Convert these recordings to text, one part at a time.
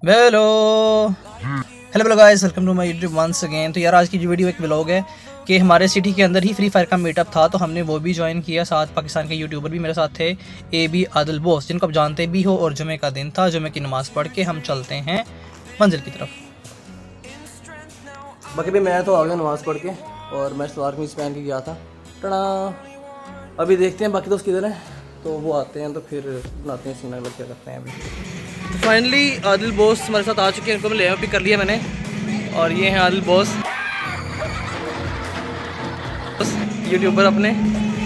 Hello hello guys, welcome to my YouTube once again. तो यार आज की जो वीडियो एक व्लॉग है कि हमारे सिटी के अंदर ही फ्री फायर का मीटअप था, तो हमने वो भी ज्वाइन किया। साथ पाकिस्तान के यूट्यूबर भी मेरे साथ थे, AB आदिल बॉस, जिनको आप जानते भी हो। और जुमे का दिन था, जुमे की नमाज़ पढ़ के हम चलते हैं मंजिल की तरफ। बाकी भी मैं तो आ गया नमाज़ पढ़ के और मैं सलवार कमीज़ पहन के गया था। टना अभी देखते हैं बाकी दोस्त किधर हैं, तो वो आते हैं तो फिर बनाते हैं सीना क्या करते हैं अभी। तो फाइनली आदिल बॉस हमारे साथ आ चुके हैं, इनको मैं ले पिक कर लिया मैंने। और ये हैं आदिल बॉस यूट्यूबर अपने।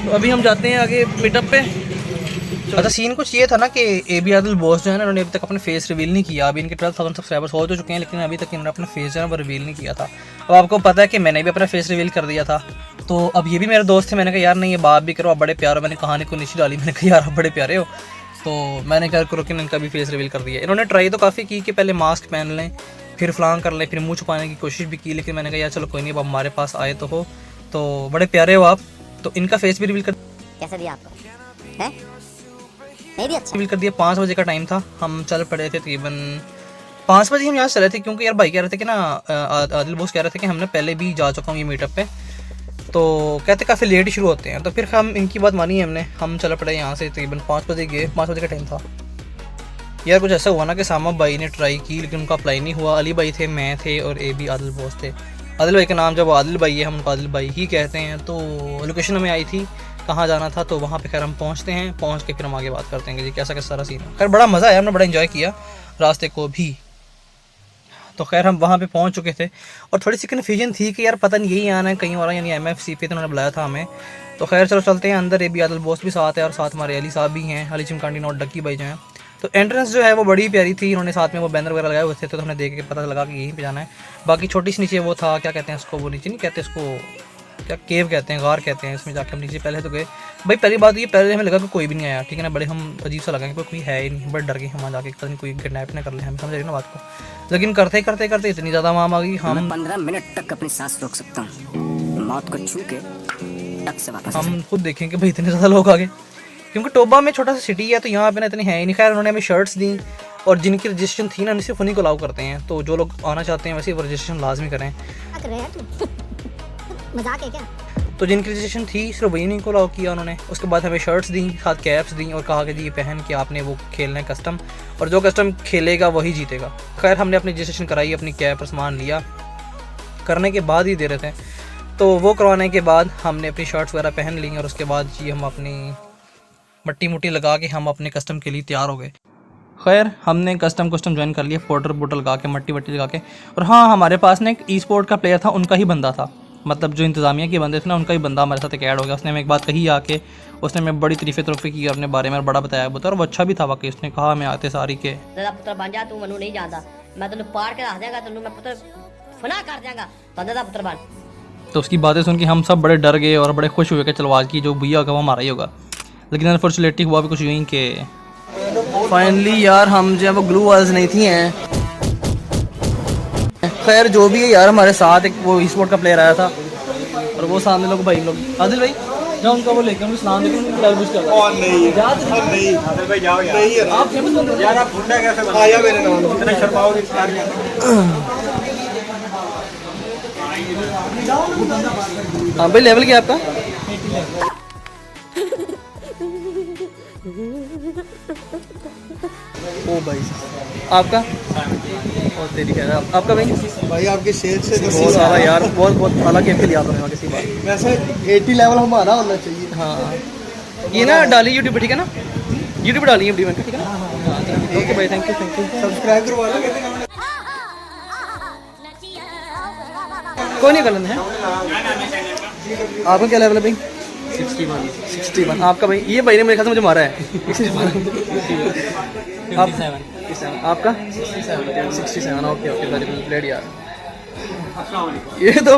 तो अभी हम जाते हैं आगे मीटअप पे। अच्छा, सीन कुछ ये था ना कि AB आदिल बॉस जो है ना, उन्होंने अभी तक अपना फेस रिवील नहीं किया। अभी इनके 12,000 सब्सक्राइबर्स हो तो चुके हैं, लेकिन अभी तक इन्होंने अपना फेस जो है वो रिवील नहीं किया था। अब आपको पता है कि मैंने भी अपना फेस रिवील कर दिया था। तो अब ये भी मेरे दोस्त थे, मैंने कहा यार नहीं, ये बात भी करो, आप बड़े प्यारे हो। मैंने कहानी को नीचे डाली, मैंने कहा यार आप बड़े प्यारे हो। तो मैंने क्या करो कि इनका भी फेस रिवील कर दिया। इन्होंने ट्राई तो काफ़ी की कि पहले मास्क पहन लें, फिर फ्लांग कर लें, फिर मुँह छुपाने की कोशिश भी की, लेकिन मैंने कहा यार चलो कोई नहीं, अब हमारे पास आए तो हो, तो बड़े प्यारे हो आप। तो इनका फेस भी रिवील कर कैसे दिया आपको है? नहीं दिया। अच्छा रिवील कर दिया। 5 बजे का टाइम था, हम चल पड़े थे तकरीबन 5 बजे हम यहाँ से चले थे, क्योंकि यार भाई कह रहे थे कि ना, आदिल बॉस कह रहे थे कि हमने पहले भी जा चुका हूँ ये मीटअप पे, तो कहते काफ़ी लेट शुरू होते हैं। तो फिर हम इनकी बात मानी हमने, हम चल पड़े यहाँ से तकरीबन 5 बजे गए। 5 बजे का टाइम था। यार कुछ ऐसा हुआ ना कि सामा भाई ने ट्राई की, लेकिन उनका अप्लाई नहीं हुआ। अली भाई थे, मैं थे और AB आदिल बॉस थे। आदिल भाई का नाम जब आदिल भाई है, हम उनको आदिल भाई ही कहते हैं। तो लोकेशन हमें आई थी कहाँ जाना था, तो वहाँ पे खैर हम पहुँचते हैं। पहुँच के फिर हम आगे बात करते हैं कि जी कैसा कैसा सारा सीन है। खैर बड़ा मज़ा आया, हमने बड़ा इन्जॉय किया रास्ते को भी। तो खैर हम वहाँ पे पहुँच चुके थे और थोड़ी सी कन्फ्यूजन थी कि यार पता नहीं यही आना है कहीं और, यानी MFC पे तो उन्होंने बुलाया था हमें। तो खैर चलो चलते हैं अंदर। AB आदिल बॉस भी साथ है और साथ हमारे अली साहब भी हैं, अली चिमकांडी नॉट डक्की भाई जो हैं। तो एंट्रेंस जो है वो बड़ी प्यारी थी, उन्होंने साथ में वो बैनर वगैरह लगाए हुए थे, तो हमने देख के पता लगा कि यहीं पे जाना है। बाकी छोटी सी नीचे वो था, क्या कहते हैं उसको, वो नीचे नहीं कहते उसको, क्या केव कहते हैं, गार कहते हैं। इसमें जाके हम नीचे पहले तो गए। भाई पहली बात ये, पहले हमें लगा कि कोई भी नहीं आया, ठीक है ना, बड़े हम अजीब सा लगा कि कोई है ही नहीं। बड़े डर गए हम वहाँ जाके, कहीं कोई किडनैप ना कर ले, हम समझ रहे ना बात को। लेकिन करते करते करते इतनी ज़्यादा माम आ गई, हम 15 मिनट तक अपनी सांस रोक सकता हूँ, मौत को छू के टक से वापस। हम खुद देखें कि भाई इतने ज़्यादा लोग आ गए, क्योंकि टोबा में छोटा सा सिटी है, तो यहाँ पे ना इतने है ही नहीं। खैर उन्होंने हमें शर्ट्स दी, और जिनकी रजिस्ट्रेशन थी ना, सिर्फ उन्हीं को अलाउ करते हैं। तो जो लोग आना चाहते हैं वैसे वो रजिस्ट्रेशन लाजमी करें। कर रहे हैं तू? मजाक है क्या? तो जिनकी रजिस्ट्रेशन थी सिर्फ वही नहीं को अलाउ किया उन्होंने। उसके बाद हमें शर्ट्स दी, साथ कैप्स दी, और कहा कि जी ये पहन के आपने वो खेलना है कस्टम, और जो कस्टम खेलेगा वही जीतेगा। खैर हमने अपनी रजिस्ट्रेशन कराई, अपनी कैप और सामान लिया, करने के बाद ही दे रहे थे। तो वो करवाने के बाद हमने अपनी शर्ट्स वगैरह पहन ली, और उसके बाद जी हम अपनी मट्टी मुट्टी लगा के हम अपने कस्टम के लिए तैयार हो गए। खैर हमने कस्टम ज्वाइन कर लिया, पाउडर बोटल लगा के, मट्टी वट्टी लगा के। और हाँ, हमारे पास ना एक E-स्पोर्ट का प्लेयर था, उनका ही बंदा था, मतलब जो इंतज़ामिया के बंदे थे ना, उनका ही बंदा हमारे साथ एक ऐड हो गया। उसने हमें एक बात कही आके, उसने हमें बड़ी तरीफ़े की अपने बारे में, और बड़ा बताया बता, और वो अच्छा भी था वाकई। उसने कहा हमें आते सारी के तेरा पुत्र बन जा, तू मनु नहीं जानता, मैं तेन पाड़ के रख देंगा, तेन मैं पुत्र फना कर देंगा, बंदे का पुत्र बन। तो उसकी बातें सुन के हम सब बड़े डर गए और बड़े खुश हुए कि चलो आज की जो भैया होगा वो हमारा ही होगा। लेकिन अनफॉर्चुनेटली हुआ भी कुछ यूँ कि फाइनली यार हम जो है वो ग्लू वाल्स नहीं थी हैं। खैर जो भी है यार, हमारे साथ एक वो E-स्पोर्ट का प्लेयर आया था, और वो सामने लोग भाई लोग आदिल भाई जाओ उनका वो लेकर उनको सलाम देकर उनको लाइव कर और नहीं नहीं आदिल भाई जाओ यार, नहीं आप फेमस बंदे हो यार, आप गुंडा कैसे बन आया मेरे नाम इतने शर्माओगे प्यार क्या। हाँ भाई, लेवल क्या आपका? ओ भाई आपका? और तेरी क्या है आपका भाई? भाई आपके शेर से तो बहुत सारा यार, बहुत बहुत अलग गेम खेली आपने किसी बात। वैसे 80 लेवल हमारा होना चाहिए। हाँ ये ना डाली यूट्यूब पे, ठीक है ना, यूट्यूब पे डाली है, ठीक है ना। हाँ ओके भाई, थैंक यू सब्सक्राइब करवा लो। कोई नहीं, कर लेते हैं। आपका क्या लेवल है भाई? 61। आपका भाई? ये भाई ने मेरे ख्याल से मुझे मारा है। आप 57। आपका 67। Okay okay, very good played यार। ये तो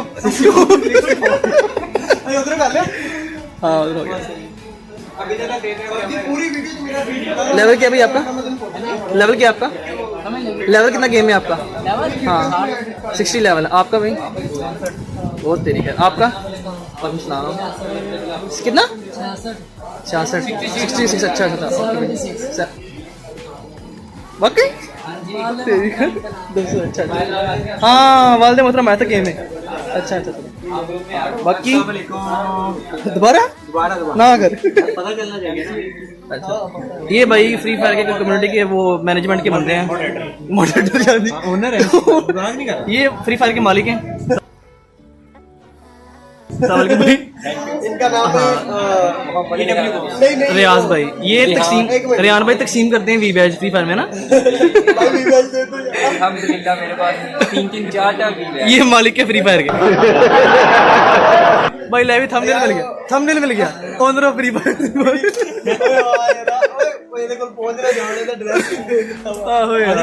हाँ उधर हो गया। लेवल क्या भाई आपका? लेवल क्या आपका? लेवल कितना गेम है आपका? हाँ 60 लेवल। आपका भाई? बहुत तेरी है। आपका? कितना? 66। अच्छा अच्छा वाकई अच्छा हाँ वालदे मोहतरम आया था गेम में। अच्छा अच्छा बाकी दोबारा ना अगर पता चलना चाहिए। अच्छा ये भाई फ्री फायर के कम्युनिटी के वो मैनेजमेंट के बंदे हैं, मॉडरेटर ओनर है, ये फ्री फायर के मालिक हैं। इनका नाम है रियाज भाई, ये तकसीम रियान भाई तकसीम करते हैं वी बैच फ्री फायर में ना। अल्हम्दुलिल्लाह मेरे पास 3-3 4-4 ये मालिक है फ्री फायर के। भाई लाइव थंबनेल मिल गया, थंबनेल मिल गया, ओनर ऑफ फ्री फायर।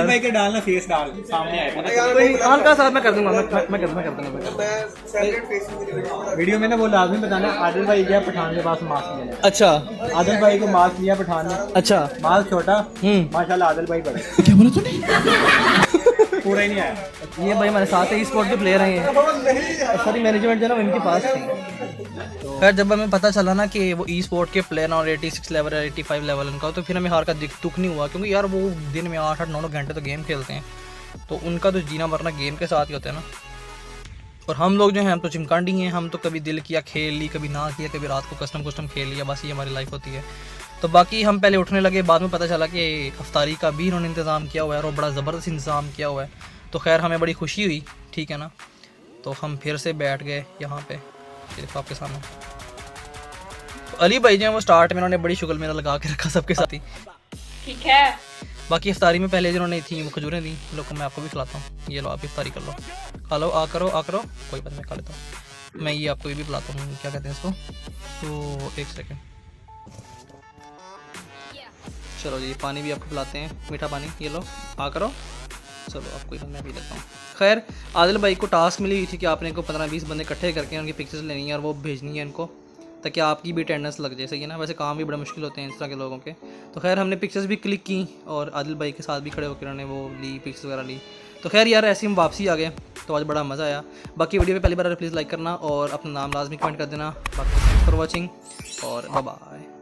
भाई के डालना फेस डाल सामने आएगा। कोई हल्का सा मैं कर दूंगा, मैं कर दूंगा। वीडियो में ना वो लाजमी बताना आदिल भाई गया पठान के पास मास्क लेने। अच्छा आदिल भाई को मास्क लिया पठान ने। अच्छा मास्क छोटा माशाल्लाह आदिल भाई बड़ा। क्या बोला तूने? पूरा ही नहीं आया। ये भाई हमारे साथ ई स्पोर्ट के प्लेयर हैं, ये सारी मैनेजमेंट जो है ना इनके पास थी। खैर जब हमें पता चला ना कि वो ई स्पोर्ट के प्लेयर और 86 लेवल 85 लेवल उनका, तो फिर हमें हार का दुख नहीं हुआ, क्योंकि यार वो दिन में 8-8-9 घंटे तो गेम खेलते हैं, तो उनका तो जीना मरना गेम के साथ ही होता है ना। और हम लोग जो हैं हम तो चिमकांडी हैं, हम तो कभी दिल किया खेल ली, कभी ना किया, कभी रात को कस्टम खेल लिया, बस ये हमारी लाइफ होती है। तो बाकी हम पहले उठने लगे, बाद में पता चला कि अफ्तारी का भी इन्होंने इंतज़ाम किया हुआ है और बड़ा ज़बरदस्त इंतज़ाम किया हुआ है। तो खैर हमें बड़ी खुशी हुई, ठीक है ना। तो हम फिर से बैठ गए यहाँ पे, सिर्फ आपके सामने। तो अली भाई जो है वो स्टार्ट में उन्होंने बड़ी शुक्ल मेरा लगा के रखा सबके साथ ही, ठीक है। बाकी इफ्तारी में पहले जिन्होंने थी वो खजूरें दी, लोग मैं आपको भी खिलाता हूँ, ये लो आप इफ्तारी कर लो, खा लो, आ करो कोई बात नहीं, खा लेता हूँ मैं, ये आपको ये भी पिलाता हूँ, क्या कहते हैं इसको, तो एक सेकेंड, चलो जी पानी भी आपको पिलाते हैं, मीठा पानी, ये लो आ करो, चलो आपको मैं पी लेता हूँ। खैर आदिल भाई को टास्क मिली हुई थी कि आपने को 15-20 बंदे इकट्ठे करके उनकी पिक्चर्स लेनी है और वो भेजनी है इनको, ताकि आपकी भी अटेंडेंस लग जाए, सही है ना। वैसे काम भी बड़ा मुश्किल होते हैं इस तरह के लोगों के। तो खैर हमने पिक्चर्स भी क्लिक की और आदिल भाई के साथ भी खड़े होकर उन्होंने वो ली, पिक्चर्स वगैरह ली। तो खैर यार ऐसे हम वापसी आ गए, तो आज बड़ा मज़ा आया। बाकी वीडियो पे पहली बार प्लीज़ लाइक करना और अपना नाम लाजमी कमेंट कर देना। बाकी थैंक्स फॉर वॉचिंग और बाय बाय।